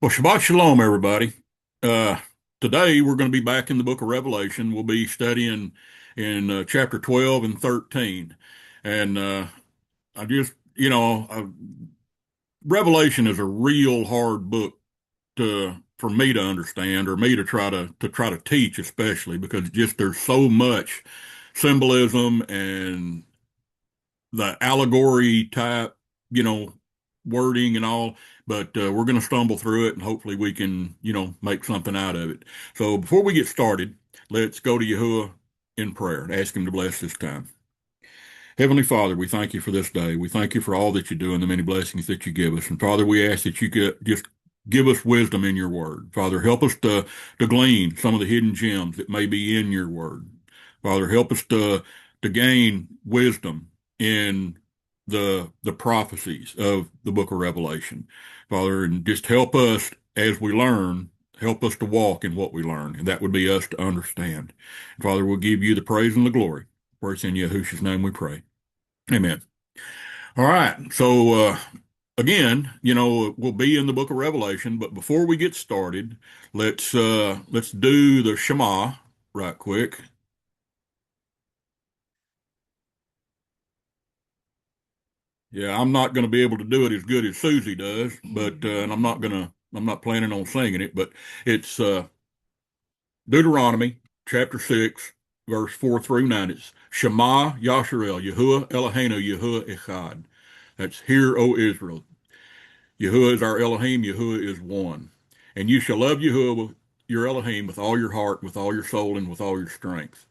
Well, Shabbat Shalom, everybody. Uh, Today we're going to be back in the book of Revelation. We'll be studying in chapter 12 and 13. And I just, Revelation is a real hard book for me to understand or me to try to teach, especially because just there's so much symbolism and the allegory type, you know, wording and all, but we're going to stumble through it and hopefully we can, make something out of it. So before we get started, let's go to Yahuwah in prayer and ask him to bless this time. Heavenly Father, we thank you for this day. We thank you for all that you do and the many blessings that you give us. And Father, we ask that you just give us wisdom in your word. Father, help us to glean some of the hidden gems that may be in your word. Father, help us to gain wisdom in the prophecies of the book of Revelation. Father, and just help us as we learn, help us to walk in what we learn. And that would be us to understand. Father, we'll give you the praise and the glory. For it's in Yahushua's name we pray. Amen. All right. So, again, we'll be in the book of Revelation, but before we get started, let's do the Shema right quick. Yeah, I'm not going to be able to do it as good as Susie does, but and I'm not planning on singing it, but it's Deuteronomy chapter 6, verse 4 through 9. It's Shema Yasharel, Yahuwah Eloheinu, Yahuwah Echad. That's Hear, O Israel. Yahuwah is our Elohim, Yahuwah is one. And you shall love Yahuwah, your Elohim, with all your heart, with all your soul, and with all your strength.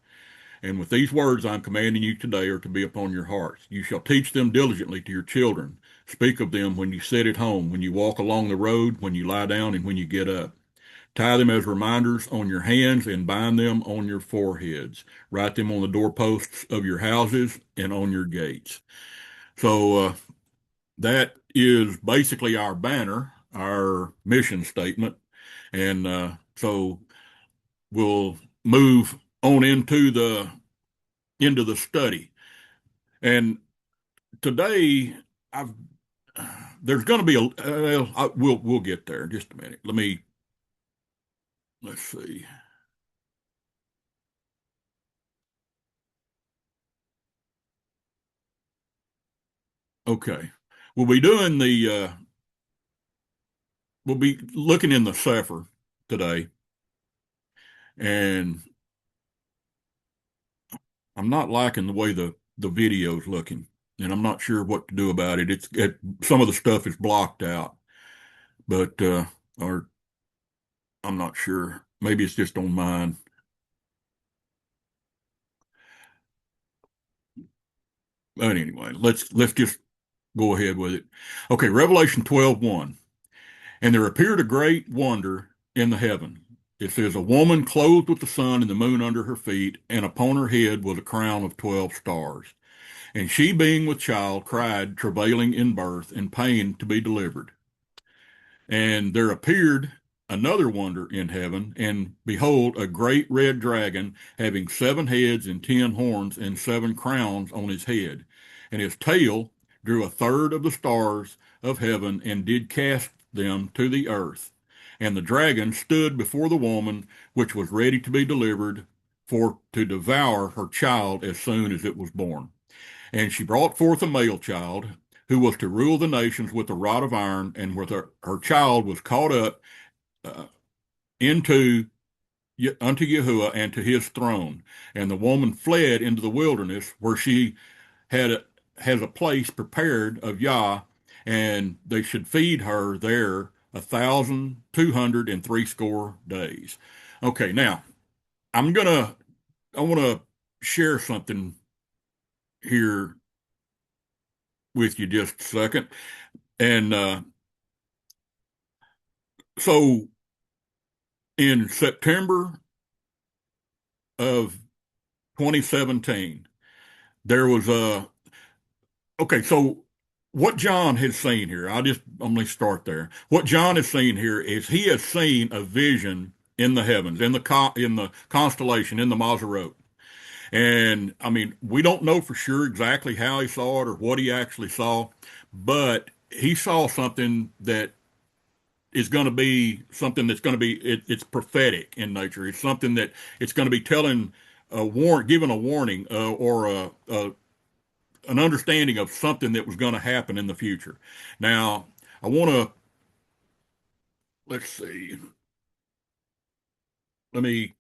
And with these words I'm commanding you today are to be upon your hearts. You shall teach them diligently to your children. Speak of them when you sit at home, when you walk along the road, when you lie down, and when you get up. Tie them as reminders on your hands and bind them on your foreheads. Write them on the doorposts of your houses and on your gates. So that is basically our banner, our mission statement. And so we'll move on into the study. And today, I've there's going to be we'll get there in just a minute. Let's see. Okay, we'll be doing we'll be looking in the Sefer today, and I'm not liking the way the video's looking, and I'm not sure what to do about it. Some of the stuff is blocked out, but or I'm not sure. Maybe it's just on mine. But anyway, let's just go ahead with it. Okay, Revelation 12:1. And there appeared a great wonder in the heaven. It says, a woman clothed with the sun and the moon under her feet, and upon her head was a crown of 12 stars. And she, being with child, cried, travailing in birth, and pain to be delivered. And there appeared another wonder in heaven, and behold, a great red dragon, having 7 heads and 10 horns, and 7 crowns on his head. And his tail drew a third of the stars of heaven, and did cast them to the earth. And the dragon stood before the woman, which was ready to be delivered, for to devour her child as soon as it was born. And she brought forth a male child, who was to rule the nations with a rod of iron, and with her child was caught up uh, into unto Yahuwah and to his throne. And the woman fled into the wilderness, where she has a place prepared of Yah, and they should feed her there 1,260 days. Okay, now I want to share something here with you just a second. And so in September of 2017, there was okay, so what John has seen here, I'm going to start there. What John has seen here is he has seen a vision in the heavens, in the constellation, in the Mazarot. And I mean, we don't know for sure exactly how he saw it or what he actually saw, but he saw something that is going to be something that's going to be it's prophetic in nature. It's something that it's going to be telling giving a warning or an understanding of something that was going to happen in the future. Now, I want to let's see. Let me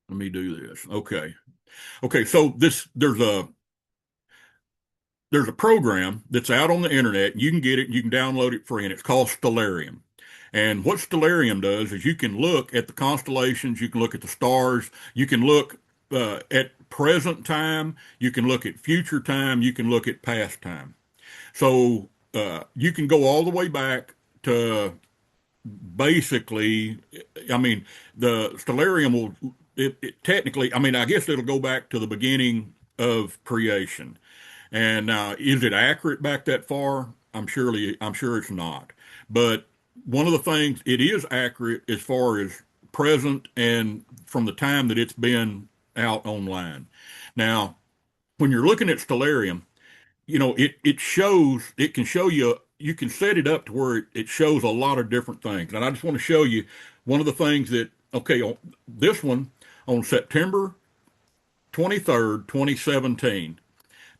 let me do this. Okay. Okay, so this there's a program that's out on the internet. You can get it, you can download it free, and it's called Stellarium. And what Stellarium does is you can look at the constellations, you can look at the stars, you can look at present time, you can look at future time, you can look at past time. So you can go all the way back to basically, I mean, the Stellarium will, technically, I mean, I guess it'll go back to the beginning of creation. And now, is it accurate back that far? I'm sure it's not. But one of the things it is accurate as far as present and from the time that it's been out online. Now, when you're looking at Stellarium, it shows, it can show you, you can set it up to where it shows a lot of different things. And I just want to show you one of the things that, okay, on this one, on September 23rd, 2017,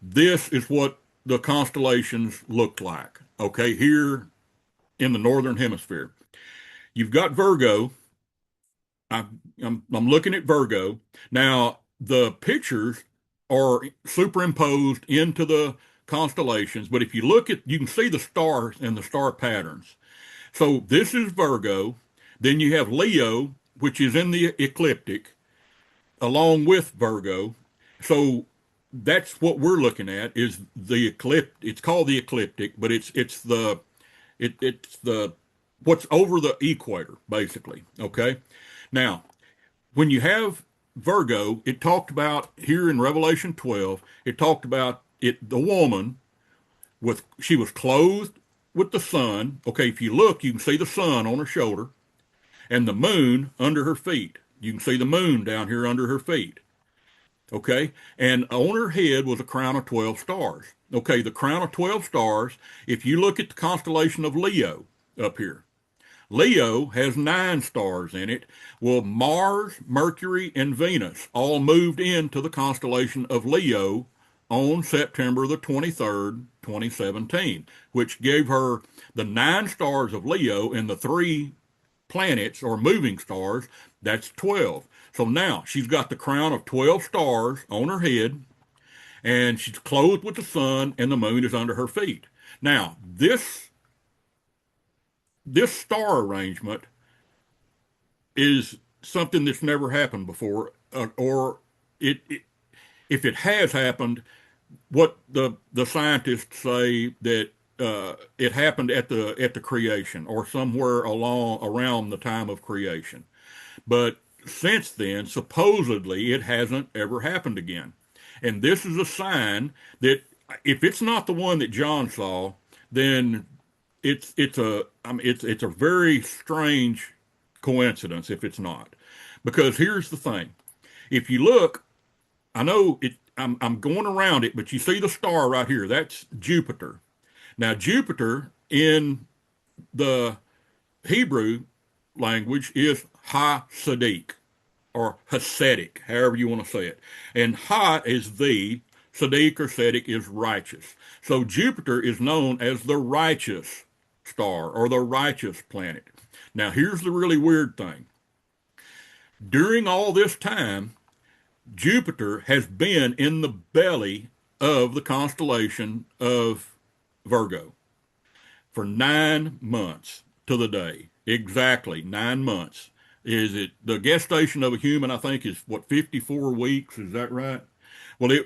this is what the constellations looked like, okay, here in the northern hemisphere. You've got Virgo. I'm looking at Virgo. Now, the pictures are superimposed into the constellations, but if you look at, you can see the stars and the star patterns. So this is Virgo. Then you have Leo, which is in the ecliptic, along with Virgo. So that's what we're looking at is the ecliptic. It's called the ecliptic, but it's the what's over the equator, basically. Okay. Now, when you have Virgo, it talked about here in Revelation 12, it talked about it, the woman with, she was clothed with the sun. Okay, if you look, you can see the sun on her shoulder and the moon under her feet. You can see the moon down here under her feet. Okay, and on her head was a crown of 12 stars. Okay, the crown of 12 stars, if you look at the constellation of Leo up here, Leo has 9 stars in it. Well, Mars, Mercury, and Venus all moved into the constellation of Leo on September the 23rd, 2017, which gave her the 9 stars of Leo and the 3 planets or moving stars. That's 12. So now she's got the crown of 12 stars on her head, and she's clothed with the sun, and the moon is under her feet. Now, this star arrangement is something that's never happened before, or it if it has happened, what the scientists say that it happened at the creation or somewhere along around the time of creation. But since then, supposedly, it hasn't ever happened again. And this is a sign that if it's not the one that John saw, then it's a very strange coincidence if it's not. Because here's the thing. If you look, I know it I'm going around it, but you see the star right here. That's Jupiter. Now Jupiter in the Hebrew language is Ha Sadiq or Hasidic, however you want to say it. And Ha is the, Sadiq or Sadiq is righteous. So Jupiter is known as the righteous star or the righteous planet. Now, here's the really weird thing. During all this time, Jupiter has been in the belly of the constellation of Virgo for 9 months to the day. Exactly 9 months. Is it the gestation of a human? I think is what 54 weeks. Is that right? Well,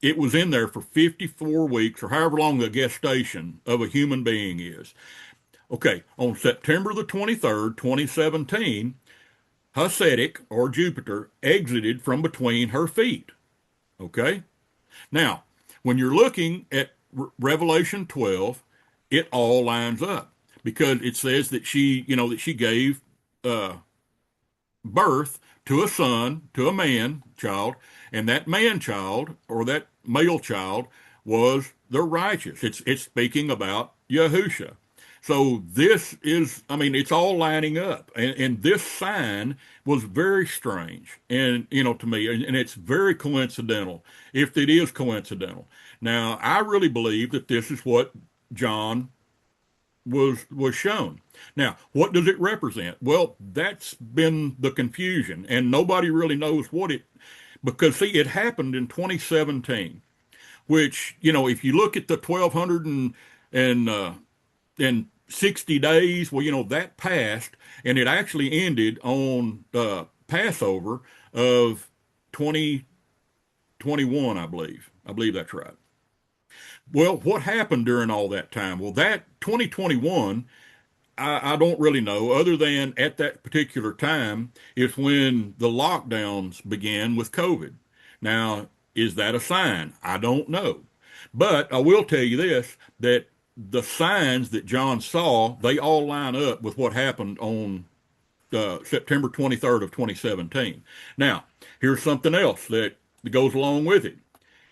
it was in there for 54 weeks or however long the gestation of a human being is. Okay, on September the 23rd, 2017, Hasidic or Jupiter exited from between her feet. Okay? Now, when you're looking at Revelation 12, it all lines up because it says that she gave uh, birth to a son, to a man child, and that man child or that male child was the righteous. It's speaking about Yahusha. So this is, I mean, it's all lining up, and this sign was very strange, and to me, and it's very coincidental, if it is coincidental. Now, I really believe that this is what John was shown. Now, what does it represent? Well, that's been the confusion, and nobody really knows what it, because see, it happened in 2017, which, if you look at the 1200 and 60 days, well, that passed, and it actually ended on Passover of 2021, I believe. I believe that's right. Well, what happened during all that time? Well, that 2021, I don't really know, other than at that particular time is when the lockdowns began with COVID. Now, is that a sign? I don't know. But I will tell you this, that the signs that John saw, they all line up with what happened on September 23rd of 2017. Now, here's something else that goes along with it.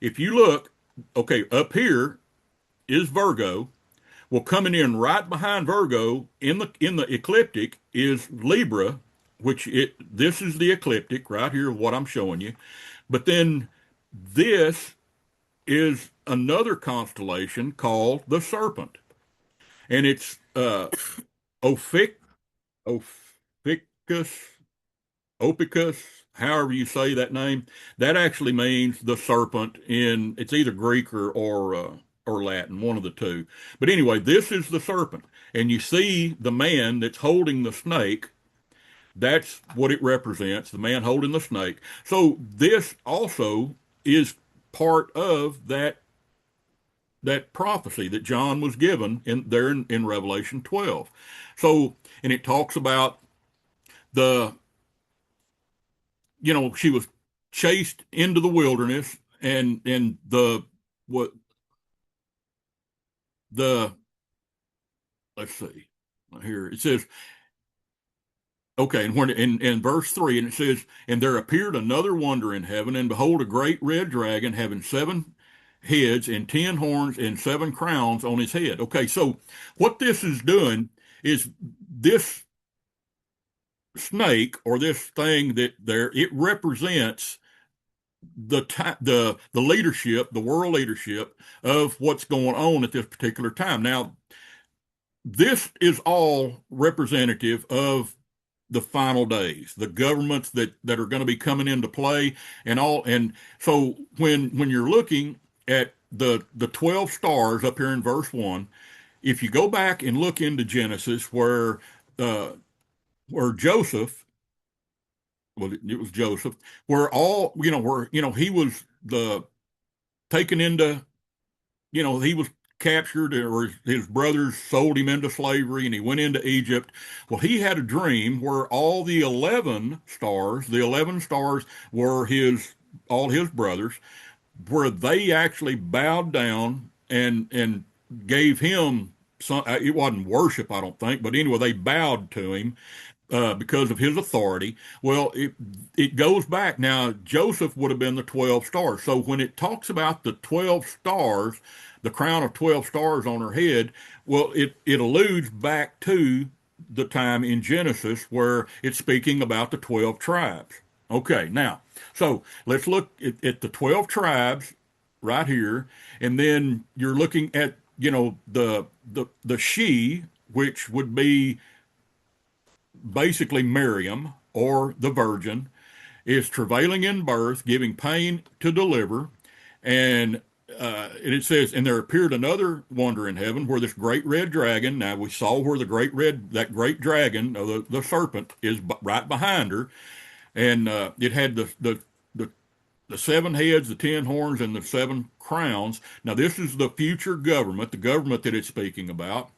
If you look, okay, up here is Virgo. Well, coming in right behind Virgo in the ecliptic is Libra, which this is the ecliptic right here, what I'm showing you. But then this is another constellation called the Serpent, and it's Ophic Ophicus Opicus, however you say that name. That actually means the serpent in it's either Greek or Latin, one of the two. But anyway, this is the serpent, and you see the man that's holding the snake. That's what it represents, the man holding the snake. So this also is part of that prophecy that John was given in Revelation 12. So, and it talks about the she was chased into the wilderness, and the what the let's see here it says, okay, and when in verse 3, and it says, and there appeared another wonder in heaven, and behold, a great red dragon having 7 heads and 10 horns and 7 crowns on his head. Okay, so what this is doing is this snake, or this thing that there, it represents the leadership, the world leadership of what's going on at this particular time. Now, this is all representative of the final days, the governments that are going to be coming into play, and all. And so when you're looking at the 12 stars up here in verse 1, if you go back and look into Genesis, where Joseph, well, it was Joseph, where all, where, he was the taken into, he was captured, or his brothers sold him into slavery, and he went into Egypt. Well, he had a dream where all the 11 stars were all his brothers, where they actually bowed down and gave him some, it wasn't worship, I don't think, but anyway, they bowed to him because of his authority. Well, it goes back. Now, Joseph would have been the 12 stars. So when it talks about the 12 stars, the crown of 12 stars on her head, well, it alludes back to the time in Genesis where it's speaking about the 12 tribes. Okay, now, so let's look at the 12 tribes right here, and then you're looking at, the she, which would be basically Miriam, or the virgin, is travailing in birth, giving pain to deliver. And it says, and there appeared another wonder in heaven, where this great red dragon. Now we saw where that great dragon, the serpent, is right behind her, and it had the 7 heads, the 10 horns, and the 7 crowns. Now this is the future government, the government that it's speaking about.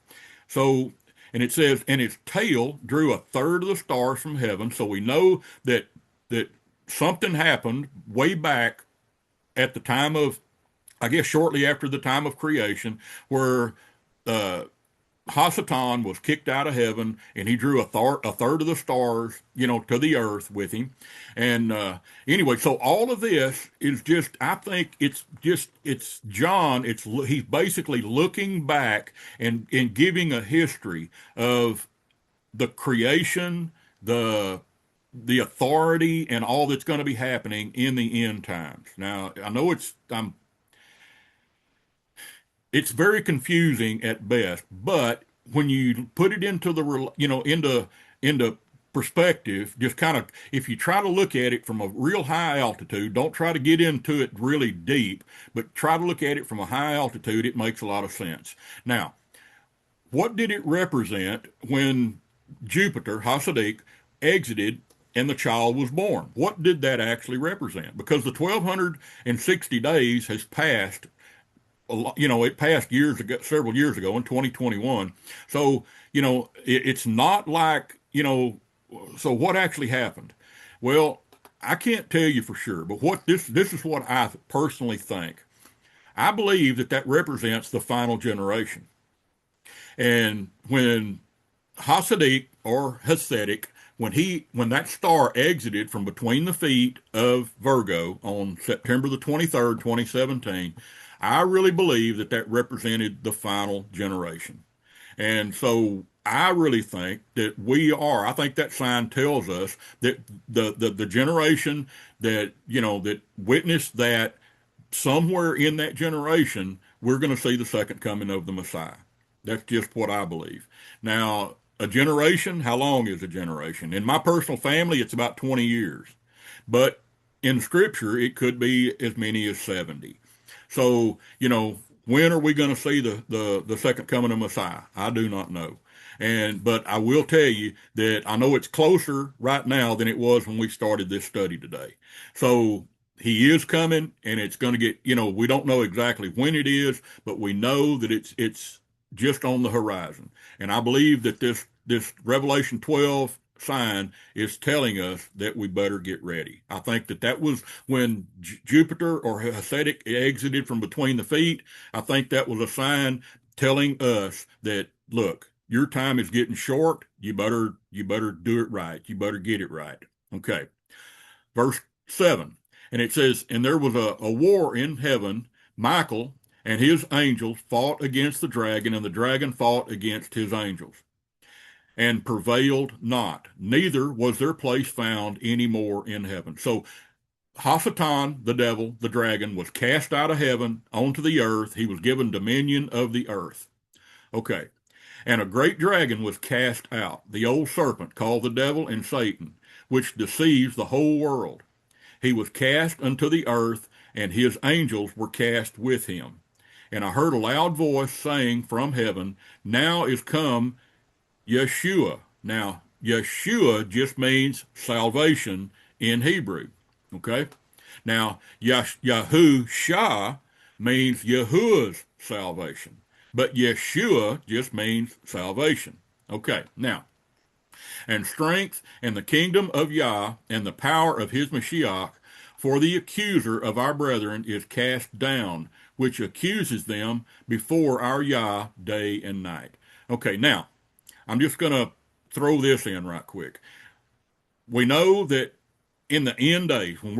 So, and it says, and its tail drew a third of the stars from heaven. So we know that something happened way back at the time of, I guess, shortly after the time of creation, where Hasatan was kicked out of heaven, and he drew a third of the stars, to the earth with him. And anyway, so all of this is just, I think it's John. He's basically looking back and giving a history of the creation, the authority, and all that's going to be happening in the end times. Now, I know it's very confusing at best, but when you put it into into perspective, just kind of, if you try to look at it from a real high altitude, don't try to get into it really deep, but try to look at it from a high altitude, it makes a lot of sense. Now, what did it represent when Jupiter, Hasadik, exited and the child was born? What did that actually represent? Because the 1260 days has passed, it passed years ago, several years ago in 2021. So, it's not like, so what actually happened? Well, I can't tell you for sure, but this is what I personally think. I believe that represents the final generation. And when Hasadik or Hasidic, when that star exited from between the feet of Virgo on September the 23rd, 2017, I really believe that represented the final generation. And so I really think that I think that sign tells us that the generation that witnessed that, somewhere in that generation, we're going to see the second coming of the Messiah. That's just what I believe. Now, a generation, how long is a generation? In my personal family, it's about 20 years. But in Scripture, it could be as many as 70. So, when are we going to see the second coming of Messiah? I do not know. But I will tell you that I know it's closer right now than it was when we started this study today. So he is coming, and it's going to get, we don't know exactly when it is, but we know that it's just on the horizon. And I believe that this Revelation 12 sign is telling us that we better get ready. I think that was when Jupiter or Hasidic exited from between the feet. I think that was a sign telling us that, look, your time is getting short. You better do it right. You better get it right. Okay. Verse 7. And it says, and there was a war in heaven. Michael and his angels fought against the dragon, and the dragon fought against his angels, and prevailed not. Neither was their place found any more in heaven. So Hasatan, the devil, the dragon, was cast out of heaven onto the earth. He was given dominion of the earth. Okay. And a great dragon was cast out, the old serpent called the devil and Satan, which deceives the whole world. He was cast unto the earth, and his angels were cast with him. And I heard a loud voice saying from heaven, now is come Yeshua. Now, Yeshua just means salvation in Hebrew. Okay? Now, Yahusha means Yahuwah's salvation. But Yeshua just means salvation. Okay, now, and strength and the kingdom of Yah and the power of his Mashiach, for the accuser of our brethren is cast down, which accuses them before our Yah day and night. Okay, now, I'm just going to throw this in right quick. We know that in the end days, when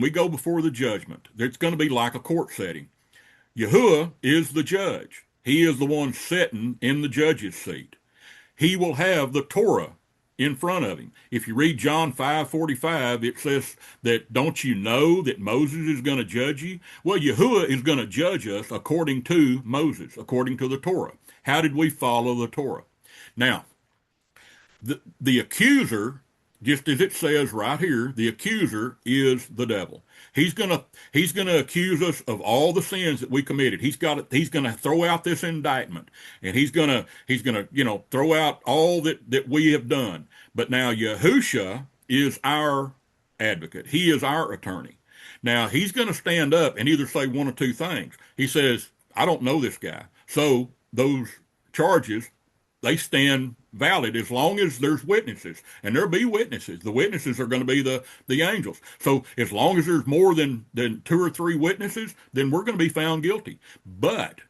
we go before the judgment, it's going to be like a court setting. Yahuwah is the judge. He is the one sitting in the judge's seat. He will have the Torah in front of him. If you read John 5:45, it says that, don't you know that Moses is going to judge you? Well, Yahuwah is going to judge us according to Moses, according to the Torah. How did we follow the Torah? Now, the accuser, just as it says right here, the accuser is the devil. He's gonna accuse us of all the sins that we committed. He's gonna throw out this indictment, and he's gonna throw out all that we have done. But now Yahusha is our advocate. He is our attorney. Now he's gonna stand up and either say one or two things. He says, I don't know this guy. So those charges, they stand valid as long as there's witnesses, and there'll be witnesses. The witnesses are going to be the angels. So as long as there's more than 2 or 3 witnesses, then we're going to be found guilty. But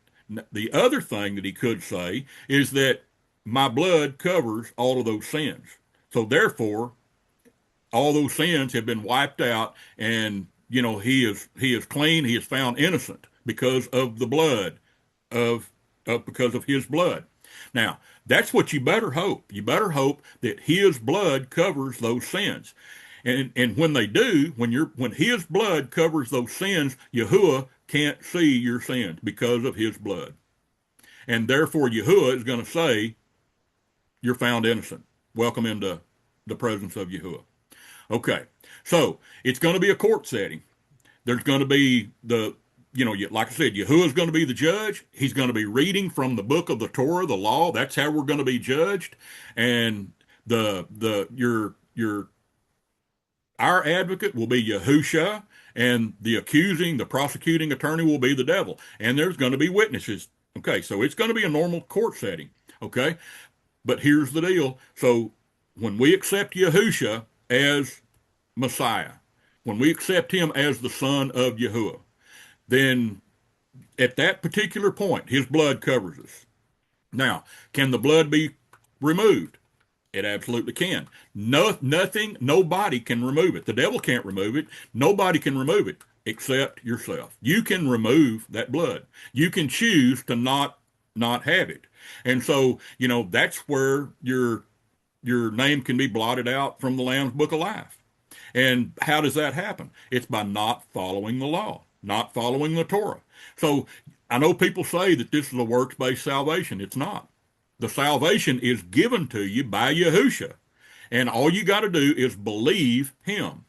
The other thing that he could say is that my blood covers all of those sins. So therefore, all those sins have been wiped out, and he is clean. He is found innocent because of the blood because of his blood. Now, that's what you better hope. You better hope that his blood covers those sins. And when they do, when his blood covers those sins, Yahuwah can't see your sins because of his blood. And therefore Yahuwah is going to say, you're found innocent. Welcome into the presence of Yahuwah. Okay. So it's going to be a court setting. There's going to be like I said, Yahuwah is going to be the judge. He's going to be reading from the book of the Torah, the law. That's how we're going to be judged. And our advocate will be Yahusha, and the prosecuting attorney will be the devil. And there's going to be witnesses. Okay, so it's going to be a normal court setting. Okay, but here's the deal. So when we accept Yahusha as Messiah, when we accept him as the son of Yahuwah, then at that particular point, his blood covers us. Now, can the blood be removed? It absolutely can. Nobody can remove it. The devil can't remove it. Nobody can remove it except yourself. You can remove that blood. You can choose to not have it. And so, that's where your name can be blotted out from the Lamb's Book of Life. And how does that happen? It's by not following the law, not following the Torah. So I know people say that this is a works-based salvation. It's not. The salvation is given to you by Yahusha. And all you got to do is believe him.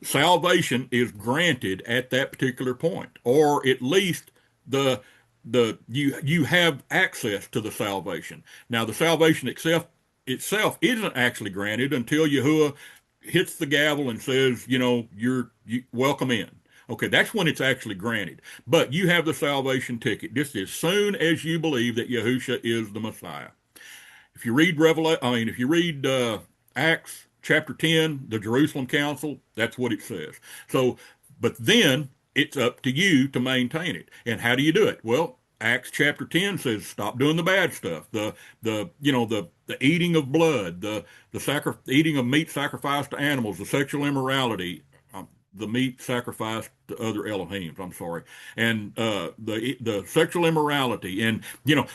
Salvation is granted at that particular point, or at least you have access to the salvation. Now, the salvation itself isn't actually granted until Yahuwah hits the gavel and says, you're welcome in. Okay, that's when it's actually granted. But you have the salvation ticket just as soon as you believe that Yahusha is the Messiah. If you read Acts chapter 10, the Jerusalem Council, that's what it says. So, but then it's up to you to maintain it. And how do you do it? Well, Acts chapter 10 says stop doing the bad stuff. The eating of blood, the eating of meat sacrificed to animals, the sexual immorality, the meat sacrificed to other Elohims, I'm sorry, and the sexual immorality, and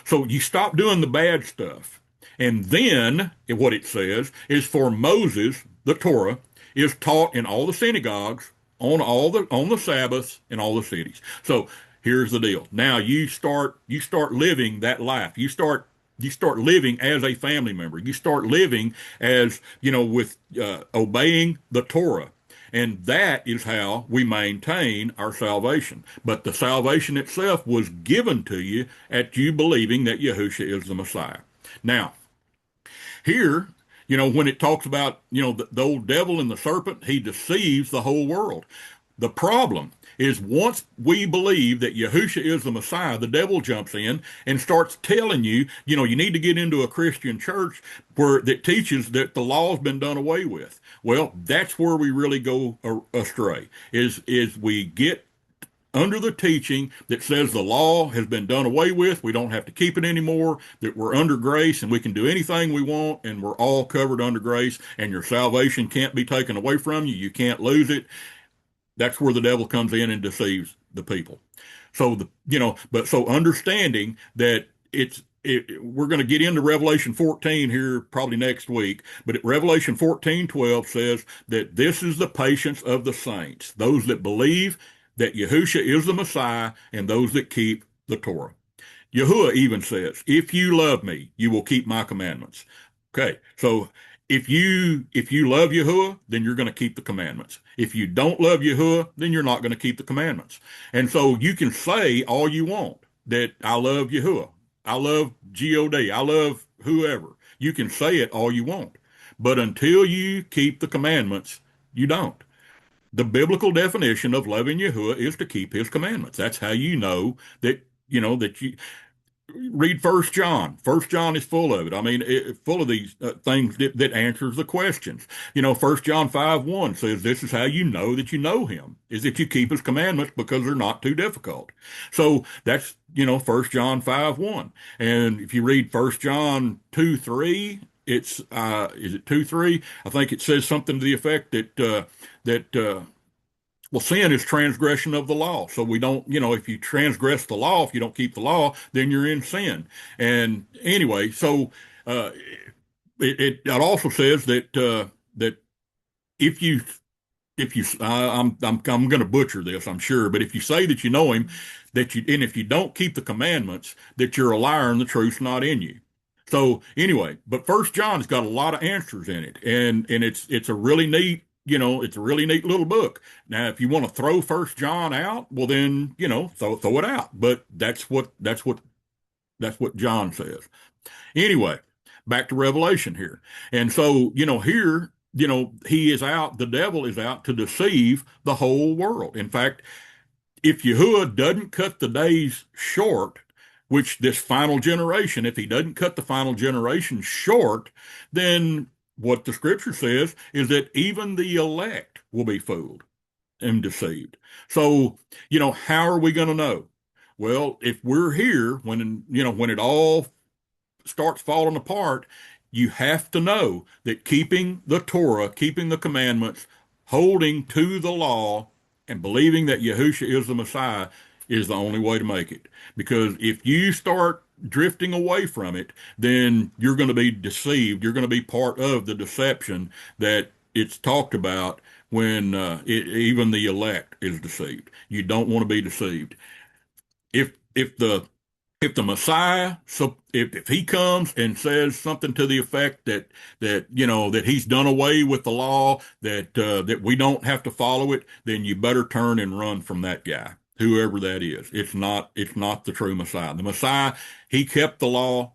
so you stop doing the bad stuff. And then what it says is for Moses, the Torah is taught in all the synagogues on the Sabbaths in all the cities. So here's the deal. Now you start living that life. You start living as a family member. You start living as, with obeying the Torah. And that is how we maintain our salvation. But the salvation itself was given to you at you believing that Yahusha is the Messiah. Now, here, when it talks about, the old devil and the serpent, he deceives the whole world. The problem is once we believe that Yahusha is the Messiah, the devil jumps in and starts telling you, you need to get into a Christian church that teaches that the law has been done away with. Well, that's where we really go astray, is we get under the teaching that says the law has been done away with, we don't have to keep it anymore, that we're under grace and we can do anything we want and we're all covered under grace and your salvation can't be taken away from you, you can't lose it. That's where the devil comes in and deceives the people. So so understanding that we're going to get into Revelation 14 here probably next week, but Revelation 14:12 says that this is the patience of the saints, those that believe that Yahusha is the Messiah and those that keep the Torah. Yahuwah even says, if you love me, you will keep my commandments. Okay, so if you love Yahuwah, then you're going to keep the commandments. If you don't love Yahuwah, then you're not going to keep the commandments. And so you can say all you want that I love Yahuwah, I love God, I love whoever. You can say it all you want. But until you keep the commandments, you don't. The biblical definition of loving Yahuwah is to keep his commandments. That's how you know that read First John. First John is full of it. I mean, full of these things that answers the questions. First John 5:1 says, "This is how you know that you know him, is that you keep his commandments because they're not too difficult." So that's, First John 5:1. And if you read First John 2:3, it's is it 2:3? I think it says something to the effect that well, sin is transgression of the law. So we don't, if you transgress the law, if you don't keep the law, then you're in sin. And anyway, so uh, it also says that if you I'm going to butcher this, I'm sure, but if you say that you know him, and if you don't keep the commandments, that you're a liar and the truth's not in you. So anyway, but First John's got a lot of answers in it, and it's a really neat, it's a really neat little book. Now, if you want to throw First John out, well then, throw it out. But that's what John says. Anyway, back to Revelation here. And so, here, he is out, the devil is out to deceive the whole world. In fact, if Yahuwah doesn't cut the days short, which this final generation, if he doesn't cut the final generation short, then what the scripture says is that even the elect will be fooled and deceived. So, how are we going to know? Well, if we're here when it all starts falling apart, you have to know that keeping the Torah, keeping the commandments, holding to the law, and believing that Yahusha is the Messiah is the only way to make it. Because if you start drifting away from it, then you're going to be deceived. You're going to be part of the deception that it's talked about when even the elect is deceived. You don't want to be deceived. If the Messiah, so if he comes and says something to the effect that he's done away with the law, that we don't have to follow it, then you better turn and run from that guy, whoever that is. It's not the true Messiah. The Messiah, he kept the law.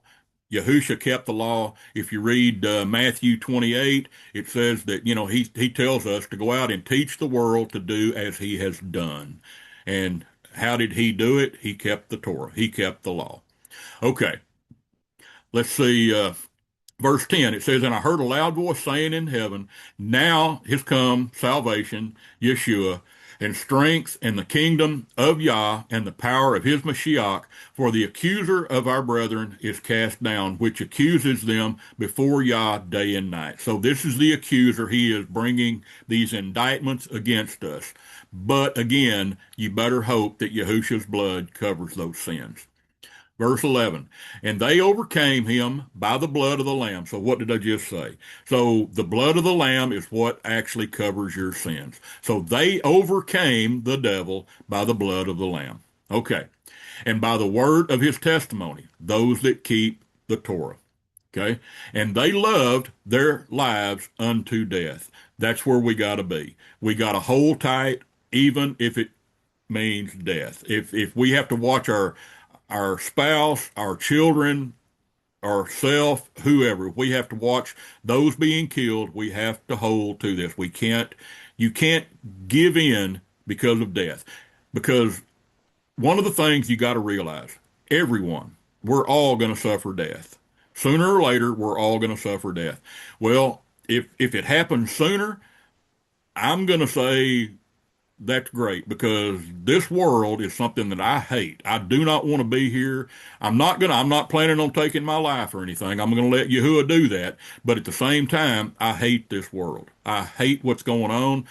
Yahusha kept the law. If you read Matthew 28, it says that he tells us to go out and teach the world to do as he has done. And how did he do it? He kept the Torah. He kept the law. Okay, let's see. Verse 10, it says, "And I heard a loud voice saying in heaven, Now has come salvation, Yeshua, and strength, and the kingdom of Yah, and the power of his Mashiach, for the accuser of our brethren is cast down, which accuses them before Yah day and night." So this is the accuser. He is bringing these indictments against us. But again, you better hope that Yahusha's blood covers those sins. Verse 11, "And they overcame him by the blood of the Lamb." So what did I just say? So the blood of the Lamb is what actually covers your sins. So they overcame the devil by the blood of the Lamb. Okay. "And by the word of his testimony, those that keep the Torah." Okay. "And they loved their lives unto death." That's where we got to be. We got to hold tight, even if it means death. If we have to watch our spouse, our children, ourself, whoever, we have to watch those being killed. We have to hold to this. You can't give in because of death. Because one of the things you got to realize, we're all going to suffer death. Sooner or later, we're all going to suffer death. Well, if it happens sooner, I'm going to say that's great, because this world is something that I hate. I do not want to be here. I'm not planning on taking my life or anything. I'm going to let Yahuwah do that. But at the same time, I hate this world. I hate what's going on.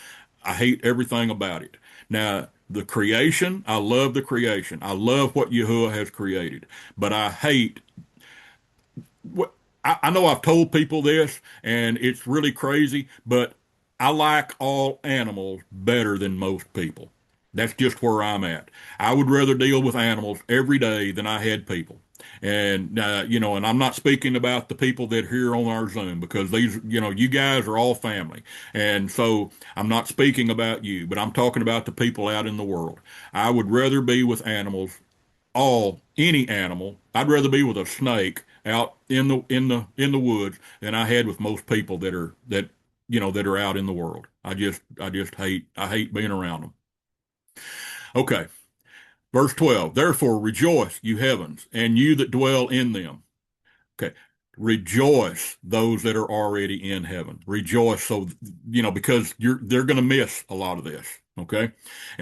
I hate everything about it. Now, the creation, I love the creation. I love what Yahuwah has created. But I hate what I know I've told people this, and it's really crazy, but I like all animals better than most people. That's just where I'm at. I would rather deal with animals every day than I had people. And, and I'm not speaking about the people that are here on our Zoom, because these, you guys are all family. And so I'm not speaking about you, but I'm talking about the people out in the world. I would rather be with animals, any animal. I'd rather be with a snake out in the woods than I had with most people that are out in the world. I just hate being around them. Okay. Verse 12, therefore rejoice, you heavens, and you that dwell in them. Okay. Rejoice, those that are already in heaven. Rejoice. So, because they're going to miss a lot of this. Okay.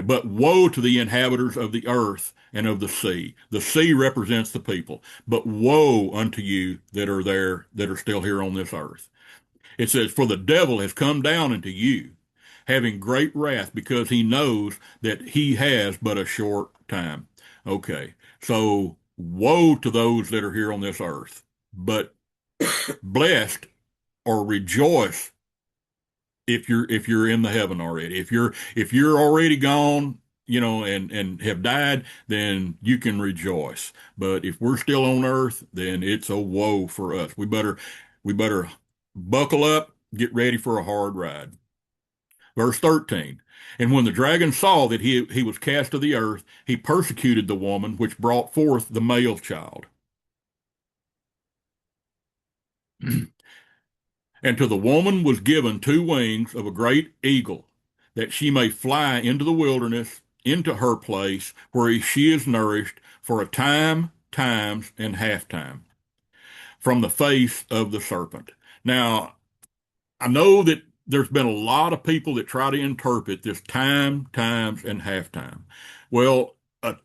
But woe to the inhabitants of the earth and of the sea. The sea represents the people, but woe unto you that are there, that are still here on this earth. It says, for the devil has come down into you, having great wrath, because he knows that he has but a short time. Okay. So woe to those that are here on this earth, but blessed or rejoice if you're in the heaven already. If you're already gone, and have died, then you can rejoice. But if we're still on earth, then it's a woe for us. We better buckle up, get ready for a hard ride. Verse 13. And when the dragon saw that he was cast to the earth, he persecuted the woman which brought forth the male child. And to the woman was given two wings of a great eagle, that she may fly into the wilderness, into her place, where she is nourished for a time, times, and half time, from the face of the serpent. Now, I know that there's been a lot of people that try to interpret this time, times, and half time. Well,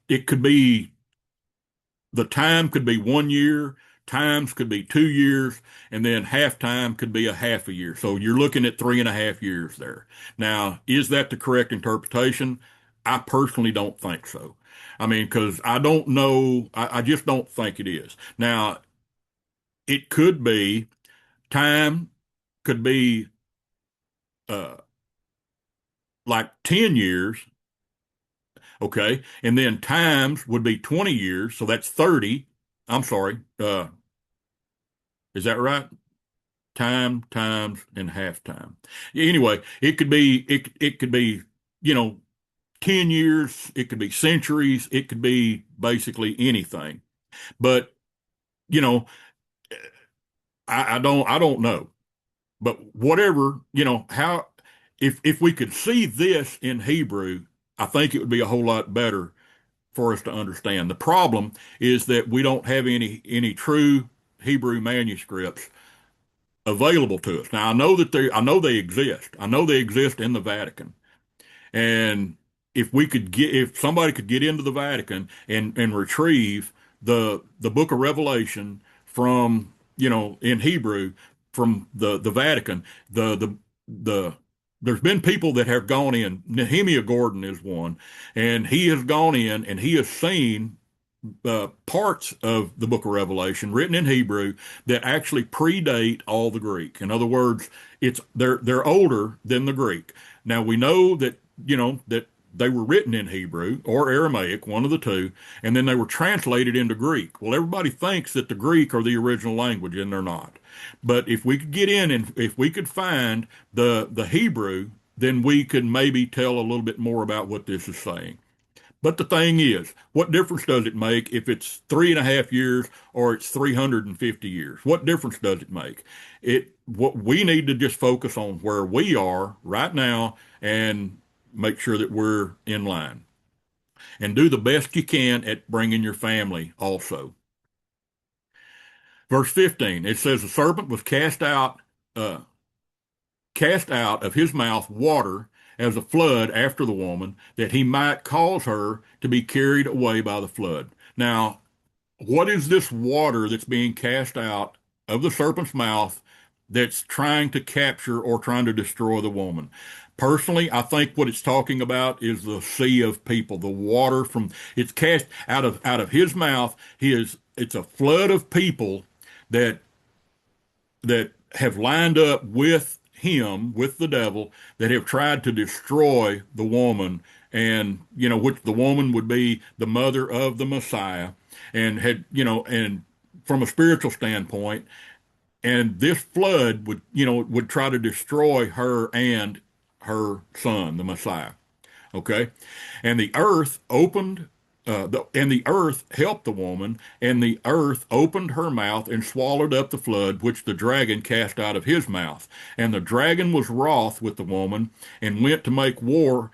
it could be the time could be 1 year, times could be 2 years, and then halftime could be a half a year. So you're looking at 3.5 years there. Now, is that the correct interpretation? I personally don't think so. I mean, because I don't know, I just don't think it is. Now, it could be time could be uh, like 10 years, okay, and then times would be 20 years, so that's 30. I'm sorry, is that right? Time, times, and halftime. Anyway, it could be, you know, 10 years, it could be centuries, it could be basically anything. But, you know, I don't know. But whatever, how if we could see this in Hebrew, I think it would be a whole lot better for us to understand. The problem is that we don't have any true Hebrew manuscripts available to us. Now I know they exist. I know they exist in the Vatican. And if somebody could get into the Vatican and retrieve the book of Revelation from, in Hebrew from the Vatican, the there's been people that have gone in. Nehemiah Gordon is one, and he has gone in and he has seen parts of the book of Revelation written in Hebrew that actually predate all the Greek. In other words, they're older than the Greek. Now we know that they were written in Hebrew or Aramaic, one of the two, and then they were translated into Greek. Well, everybody thinks that the Greek are the original language, and they're not. But if we could get in and if we could find the Hebrew, then we could maybe tell a little bit more about what this is saying. But the thing is, what difference does it make if it's 3.5 years or it's 350 years? What difference does it make? What we need to just focus on where we are right now and make sure that we're in line and do the best you can at bringing your family also. Verse 15, it says the serpent was uh, cast out of his mouth water as a flood after the woman, that he might cause her to be carried away by the flood. Now, what is this water that's being cast out of the serpent's mouth that's trying to capture or trying to destroy the woman? Personally, I think what it's talking about is the sea of people, the water from it's cast out of his mouth. It's a flood of people that that have lined up with him, with the devil, that have tried to destroy the woman, and which the woman would be the mother of the Messiah, and and from a spiritual standpoint, and this flood would try to destroy her and her son, the Messiah. Okay. And the earth opened, and the earth helped the woman, and the earth opened her mouth and swallowed up the flood which the dragon cast out of his mouth. And the dragon was wroth with the woman and went to make war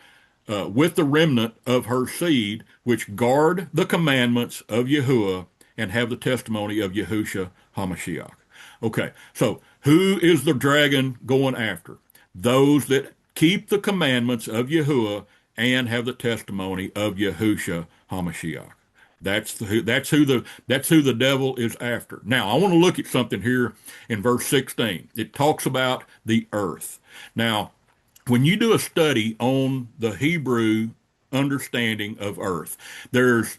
with the remnant of her seed, which guard the commandments of Yahuwah and have the testimony of Yahusha HaMashiach. Okay, so who is the dragon going after? Those that keep the commandments of Yahuwah and have the testimony of Yahusha HaMashiach. That's who the devil is after. Now, I want to look at something here in verse 16. It talks about the earth. Now, when you do a study on the Hebrew understanding of earth, there's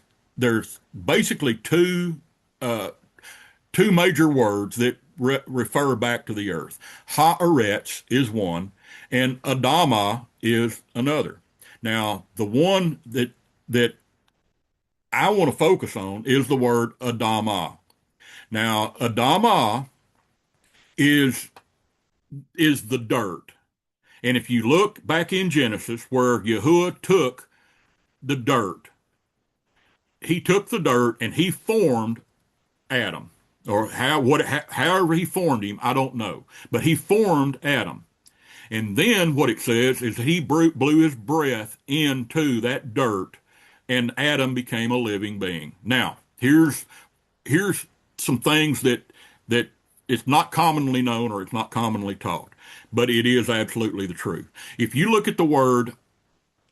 basically two major words that refer back to the earth. Haaretz is one, and Adama is another. Now, the one that I want to focus on is the word Adama. Now, Adama is the dirt. And if you look back in Genesis where Yahuwah took the dirt, he took the dirt and he formed Adam. Or however he formed him, I don't know. But he formed Adam. And then what it says is that he blew his breath into that dirt and Adam became a living being. Now, here's some things that it's not commonly known or it's not commonly taught, but it is absolutely the truth. If you look at the word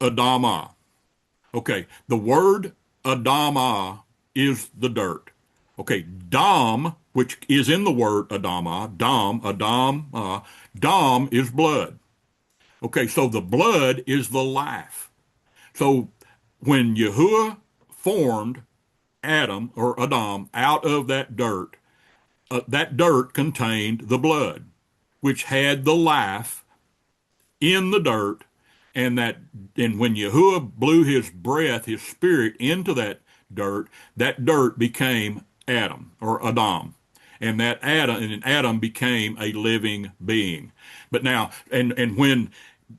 Adamah, okay, the word Adamah is the dirt. Okay, Dam, which is in the word Adamah, Dam is blood. Okay, so the blood is the life. So when Yahuwah formed Adam or Adam out of that dirt contained the blood, which had the life in the dirt, and when Yahuwah blew his breath, his spirit into that dirt became Adam or Adam. And Adam became a living being. But now, and when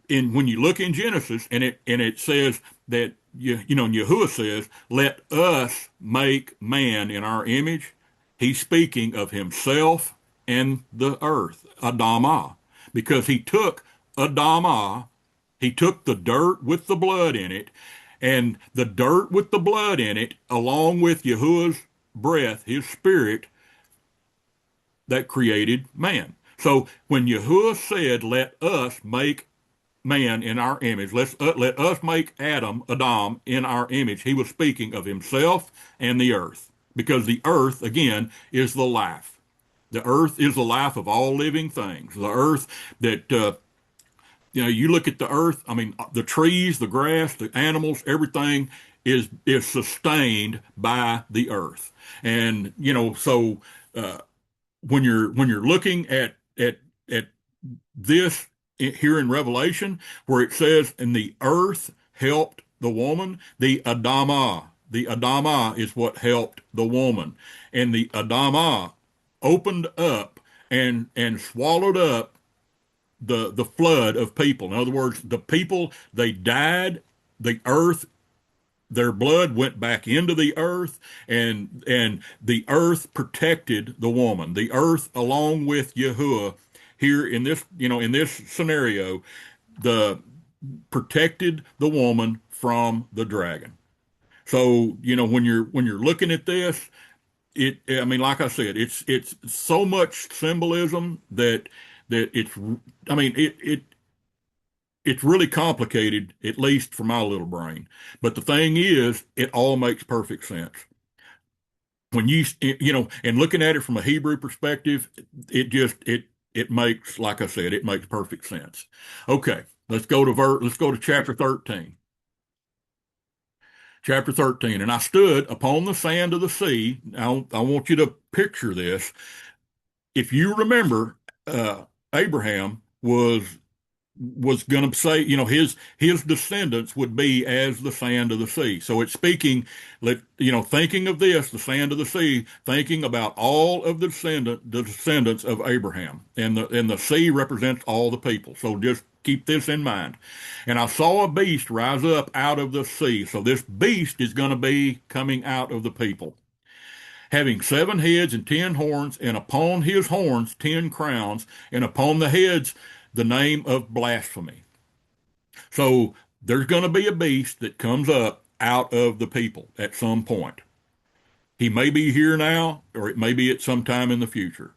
you look in Genesis, and it says that Yahuwah says, "Let us make man in our image." He's speaking of himself and the earth, Adamah, because he took Adamah, he took the dirt with the blood in it, and the dirt with the blood in it, along with Yahuwah's breath, his spirit, that created man. So when Yahuwah said, "Let us make man in our image," let us make Adam in our image, he was speaking of himself and the earth, because the earth again is the life. The earth is the life of all living things. The earth that you look at the earth. I mean, the trees, the grass, the animals, everything is sustained by the earth. And so when you're looking at this here in Revelation, where it says, "And the earth helped the woman," the Adamah is what helped the woman, and the Adamah opened up and swallowed up the flood of people. In other words, the people, they died. The earth, their blood went back into the earth, and the earth protected the woman. The earth, along with Yahuwah, here in this scenario, the protected the woman from the dragon. So when you're looking at this, I mean, like I said, it's so much symbolism that it's, I mean, it's really complicated, at least for my little brain. But the thing is, it all makes perfect sense. When and looking at it from a Hebrew perspective, it makes, like I said, it makes perfect sense. Okay, let's go to chapter 13. Chapter 13, "And I stood upon the sand of the sea." Now, I want you to picture this. If you remember, Abraham was going to say, his descendants would be as the sand of the sea. So it's speaking, thinking of this, the sand of the sea, thinking about all of the descendants of Abraham, and the sea represents all the people. So just keep this in mind. "And I saw a beast rise up out of the sea." So this beast is going to be coming out of the people, "having 7 heads and 10 horns, and upon his horns 10 crowns, and upon the heads the name of blasphemy." So there's going to be a beast that comes up out of the people at some point. He may be here now, or it may be at some time in the future,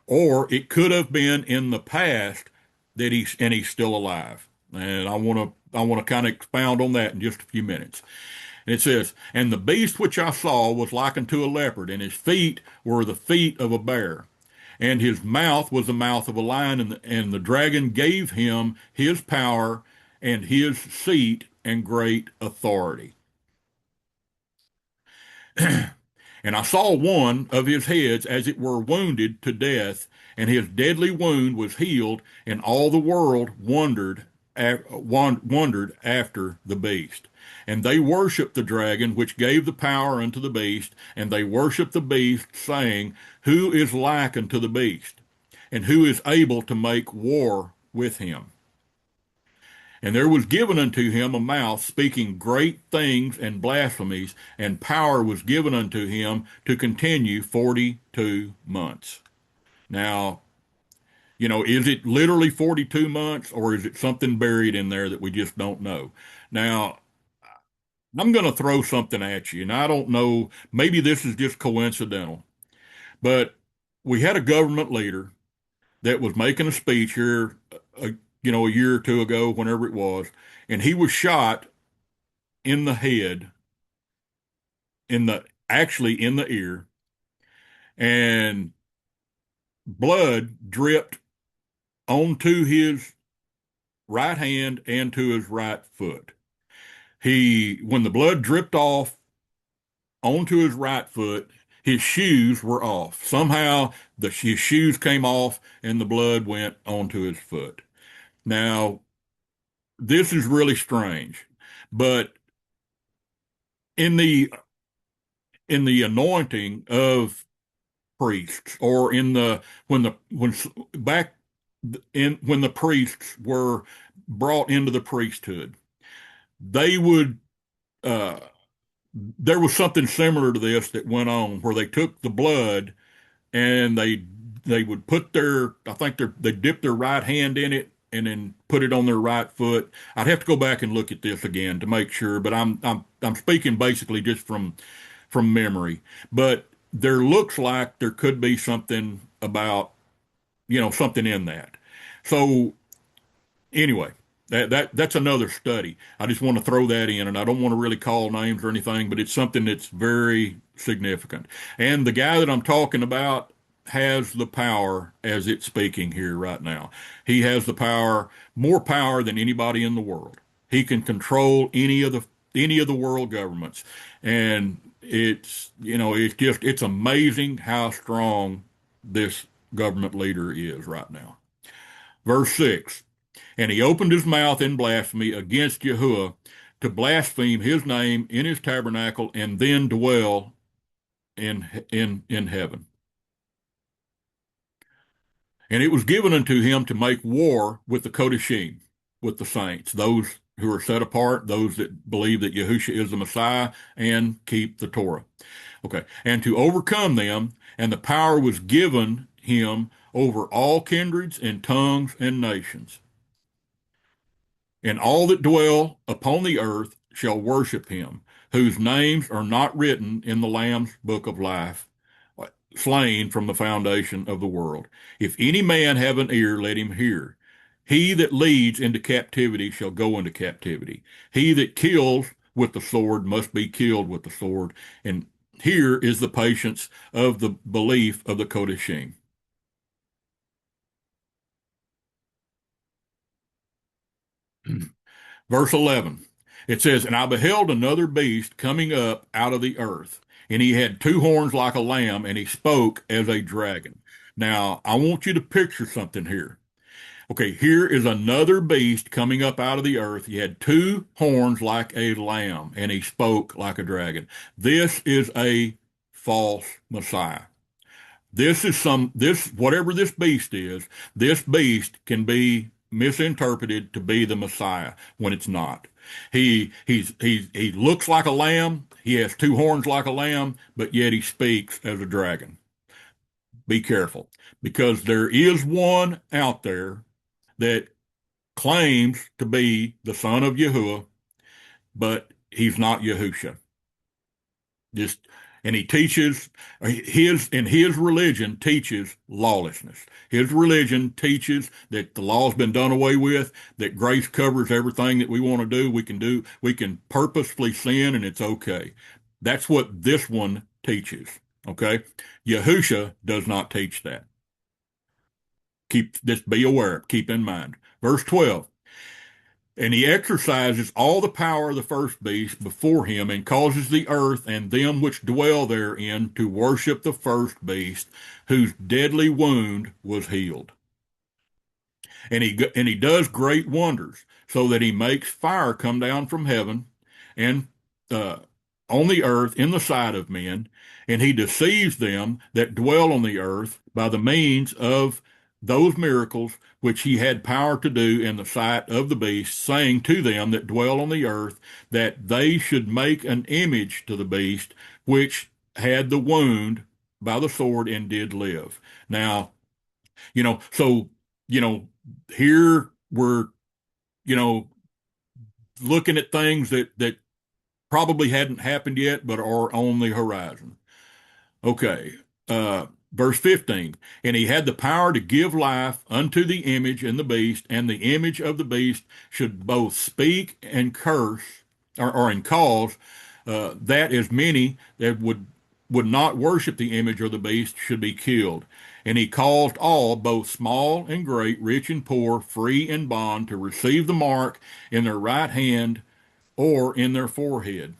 or it could have been in the past that he's still alive. And I want to kind of expound on that in just a few minutes. And it says, "And the beast which I saw was like unto a leopard, and his feet were the feet of a bear, and his mouth was the mouth of a lion, and the dragon gave him his power and his seat and great authority. And I saw one of his heads as it were wounded to death, and his deadly wound was healed, and all the world wondered after the beast. And they worshipped the dragon, which gave the power unto the beast, and they worshipped the beast, saying, Who is like unto the beast? And who is able to make war with him? And there was given unto him a mouth speaking great things and blasphemies, and power was given unto him to continue 42 months. Now, is it literally 42 months, or is it something buried in there that we just don't know? Now, I'm going to throw something at you, and I don't know, maybe this is just coincidental, but we had a government leader that was making a speech here, a, a year or two ago, whenever it was, and he was shot in the head, actually in the ear, and blood dripped onto his right hand and to his right foot. When the blood dripped off onto his right foot, his shoes were off. Somehow his shoes came off and the blood went onto his foot. Now, this is really strange, but in the anointing of priests, or in the when back in when the priests were brought into the priesthood, they would there was something similar to this that went on where they took the blood and they would put I think they dipped their right hand in it and then put it on their right foot. I'd have to go back and look at this again to make sure, but I'm speaking basically just from memory. But there looks like there could be something about, something in that. So anyway, that's another study. I just want to throw that in, and I don't want to really call names or anything, but it's something that's very significant. And the guy that I'm talking about has the power as it's speaking here right now. He has the power, more power than anybody in the world. He can control any of the world governments. And it's amazing how strong this government leader is right now. Verse 6, and he opened his mouth in blasphemy against Yahuwah, to blaspheme his name in his tabernacle, and then dwell in heaven. And it was given unto him to make war with the Kodashim, with the saints, those who are set apart, those that believe that Yahushua is the Messiah and keep the Torah. Okay. And to overcome them, and the power was given him over all kindreds and tongues and nations. And all that dwell upon the earth shall worship him, whose names are not written in the Lamb's book of life, slain from the foundation of the world. If any man have an ear, let him hear. He that leads into captivity shall go into captivity. He that kills with the sword must be killed with the sword. And here is the patience of the belief of the Kodashim. Verse 11, it says, And I beheld another beast coming up out of the earth, and he had two horns like a lamb, and he spoke as a dragon. Now, I want you to picture something here. Okay, here is another beast coming up out of the earth. He had two horns like a lamb, and he spoke like a dragon. This is a false Messiah. Whatever this beast can be misinterpreted to be the Messiah when it's not. He looks like a lamb. He has two horns like a lamb, but yet he speaks as a dragon. Be careful, because there is one out there that claims to be the son of Yahuwah, but he's not Yahusha. Just and he teaches his religion teaches lawlessness. His religion teaches that the law's been done away with, that grace covers everything that we want to do. We can purposefully sin and it's okay. That's what this one teaches. Okay. Yahusha does not teach that. Just be aware, keep in mind. Verse 12. And he exercises all the power of the first beast before him, and causes the earth and them which dwell therein to worship the first beast, whose deadly wound was healed. And he does great wonders, so that he makes fire come down from heaven and uh, on the earth in the sight of men, and he deceives them that dwell on the earth by the means of those miracles which he had power to do in the sight of the beast, saying to them that dwell on the earth that they should make an image to the beast which had the wound by the sword and did live. Now, so, you know, here we're, you know, looking at things that probably hadn't happened yet, but are on the horizon. Okay. Verse 15, and he had the power to give life unto the image and the beast, and the image of the beast should both speak and curse, or and cause, that as many that would not worship the image or the beast should be killed. And he caused all, both small and great, rich and poor, free and bond, to receive the mark in their right hand or in their forehead,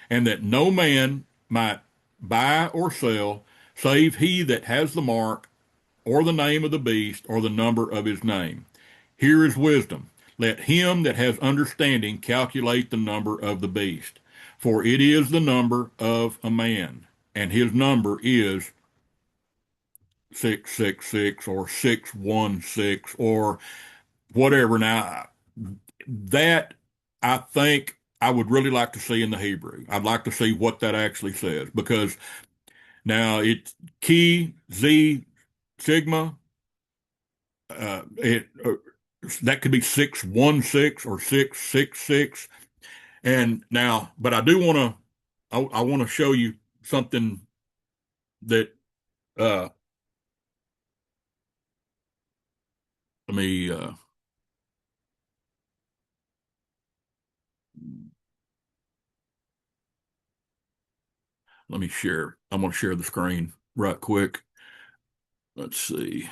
and that no man might buy or sell, save he that has the mark, or the name of the beast, or the number of his name. Here is wisdom. Let him that has understanding calculate the number of the beast, for it is the number of a man, and his number is 666 or 616 or whatever. Now, that I think I would really like to see in the Hebrew. I'd like to see what that actually says, because now it's Chi, Z, Sigma. It that could be 616 or 666. And now, but I do want to, I want to show you something that, uh, let me, let me share. I'm going to share the screen right quick. Let's see.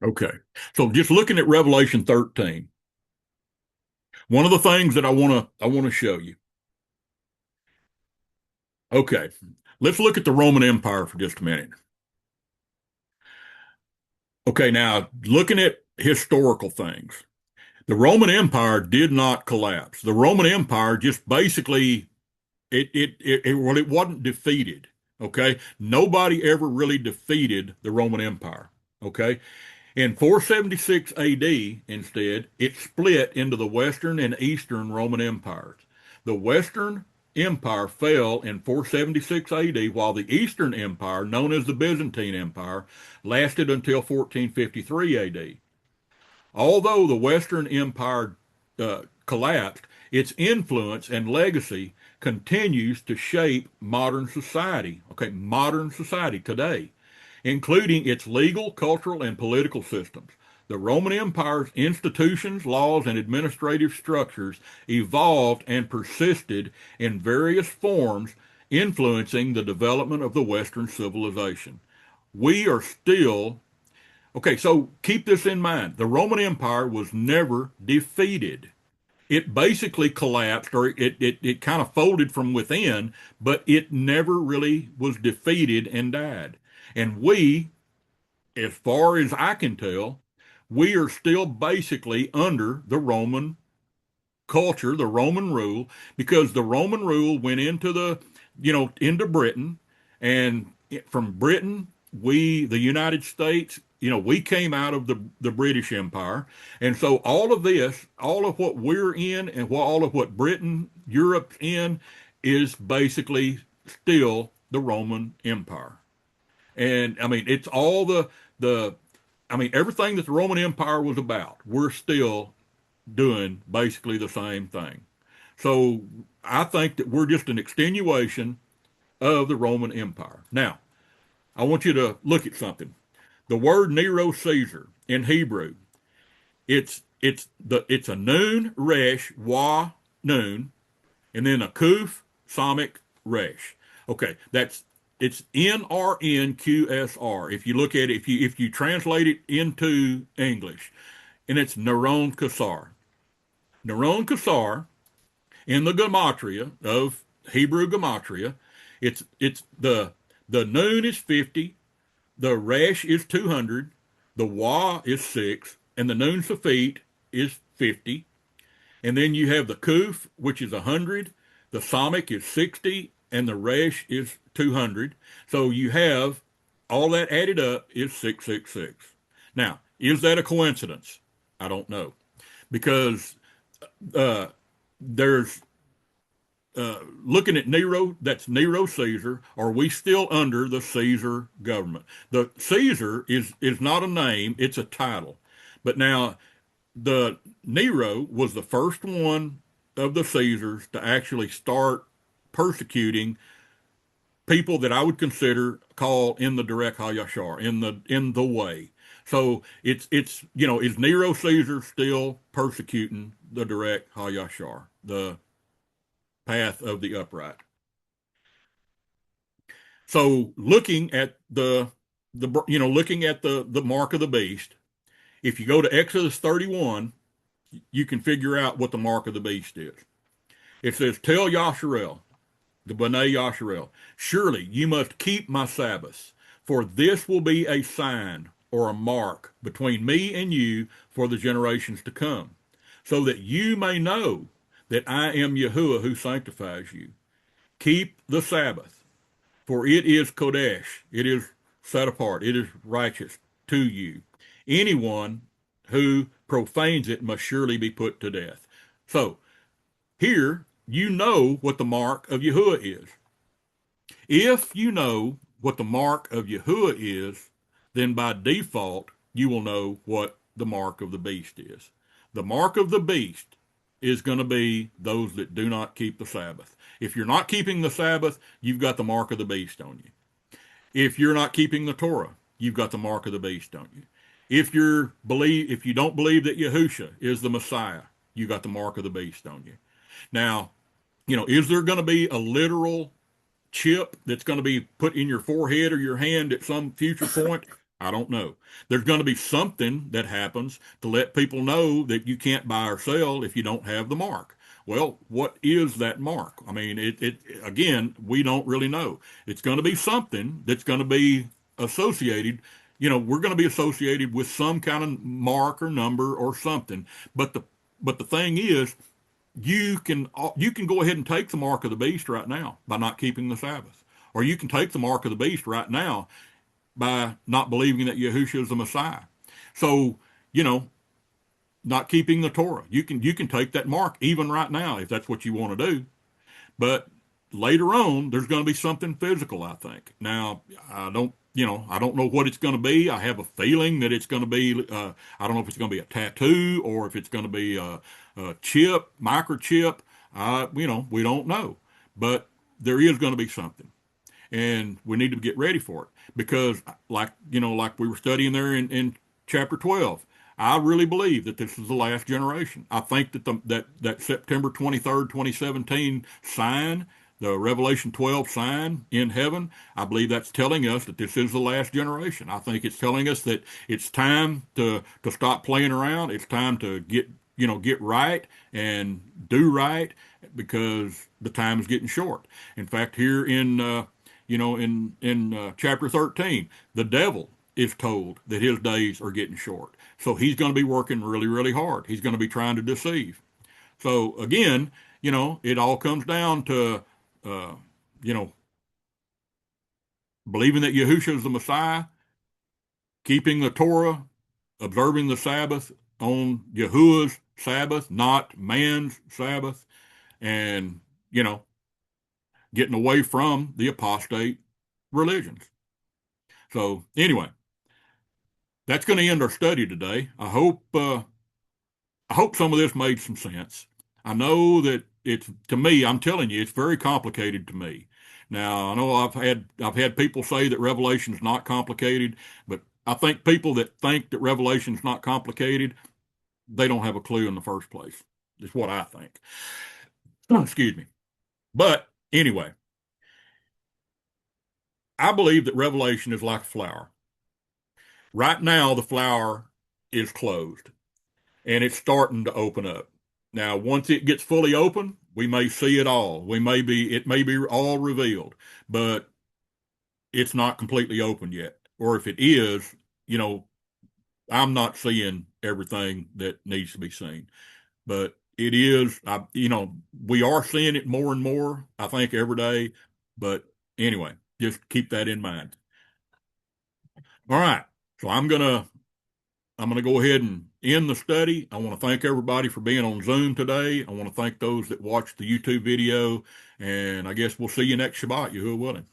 Okay. So just looking at Revelation 13, one of the things that I want to show you. Okay. Let's look at the Roman Empire for just a minute. Okay, now looking at historical things. The Roman Empire did not collapse. The Roman Empire just basically well, it wasn't defeated. Okay. Nobody ever really defeated the Roman Empire. Okay. In 476 AD, instead, it split into the Western and Eastern Roman empires. The Western Empire fell in 476 AD, while the Eastern Empire, known as the Byzantine Empire, lasted until 1453 AD. Although the Western Empire collapsed, its influence and legacy continues to shape modern society. Okay, modern society today, including its legal, cultural, and political systems. The Roman Empire's institutions, laws, and administrative structures evolved and persisted in various forms, influencing the development of the Western civilization. We are still Okay, so keep this in mind. The Roman Empire was never defeated. It basically collapsed, or it kind of folded from within, but it never really was defeated and died. And we, as far as I can tell, we are still basically under the Roman culture, the Roman rule, because the Roman rule went into into Britain, and from Britain, the United States, we came out of the British Empire, and so all of this, all of what we're in, and all of what Britain, Europe's in, is basically still the Roman Empire. And I mean, it's all the I mean, everything that the Roman Empire was about, we're still doing basically the same thing. So I think that we're just an extenuation of the Roman Empire. Now, I want you to look at something. The word Nero Caesar in Hebrew, it's a noon resh wa noon, and then a kuf samik resh. Okay, it's NRNQSR. If you look at it, if you translate it into English, and it's Neron Kassar. Neron Kassar in the gematria of Hebrew gematria, it's the noon is 50, the resh is 200, the wa is 6, and the noon safit is 50. And then you have the kuf, which is 100, the samik is 60, and the resh is 200. So you have all that added up is 666. Now, is that a coincidence? I don't know. Because uh, there's looking at Nero, that's Nero Caesar. Are we still under the Caesar government? The Caesar is not a name, it's a title. But now the Nero was the first one of the Caesars to actually start persecuting people that I would consider call in the direct Hayashar, in the way. So it's is Nero Caesar still persecuting the direct Hayashar, the path of the upright? So looking at looking at the mark of the beast, if you go to Exodus 31, you can figure out what the mark of the beast is. It says, "Tell Yasharel, the B'nai Yasharel, surely you must keep my Sabbaths, for this will be a sign or a mark between me and you for the generations to come, so that you may know that I am Yahuwah who sanctifies you. Keep the Sabbath, for it is Kodesh, it is set apart, it is righteous to you. Anyone who profanes it must surely be put to death." So here you know what the mark of Yahuwah is. If you know what the mark of Yahuwah is, then by default you will know what the mark of the beast is. The mark of the beast is going to be those that do not keep the Sabbath. If you're not keeping the Sabbath, you've got the mark of the beast on you. If you're not keeping the Torah, you've got the mark of the beast on you. If you don't believe that Yahusha is the Messiah, you got the mark of the beast on you. Now, is there going to be a literal chip that's going to be put in your forehead or your hand at some future point? I don't know. There's going to be something that happens to let people know that you can't buy or sell if you don't have the mark. Well, what is that mark? I mean, it again, we don't really know. It's going to be something that's going to be associated. We're going to be associated with some kind of mark or number or something. But the thing is, you can go ahead and take the mark of the beast right now by not keeping the Sabbath, or you can take the mark of the beast right now by not believing that Yahushua is the Messiah. So not keeping the Torah, you can take that mark even right now if that's what you want to do. But later on, there's going to be something physical, I think. Now, I don't know what it's going to be. I have a feeling that it's going to be, I don't know if it's going to be a tattoo or if it's going to be a chip, microchip. We don't know. But there is going to be something. And we need to get ready for it because, like we were studying there in chapter 12, I really believe that this is the last generation. I think that September 23rd, 2017 sign, the Revelation 12 sign in heaven, I believe that's telling us that this is the last generation. I think it's telling us that it's time to stop playing around. It's time to get right and do right because the time is getting short. In fact, here in chapter 13, the devil is told that his days are getting short. So he's going to be working really, really hard. He's going to be trying to deceive. So again, it all comes down to, uh, you know, believing that Yahushua is the Messiah, keeping the Torah, observing the Sabbath on Yahuwah's Sabbath, not man's Sabbath, and, getting away from the apostate religions. So anyway, that's going to end our study today. I hope some of this made some sense. I know that it's, to me, I'm telling you, it's very complicated to me. Now, I know I've had people say that Revelation is not complicated, but I think people that think that Revelation is not complicated, they don't have a clue in the first place. Is what I think. Excuse me. But anyway, I believe that Revelation is like a flower. Right now, the flower is closed and it's starting to open up. Now, once it gets fully open, we may see it all. It may be all revealed, but it's not completely open yet. Or if it is, you know, I'm not seeing everything that needs to be seen. But it is, we are seeing it more and more, I think, every day. But anyway, just keep that in mind. All right. So I'm going to go ahead and end the study. I want to thank everybody for being on Zoom today. I want to thank those that watched the YouTube video, and I guess we'll see you next Shabbat, Yahuwah willing.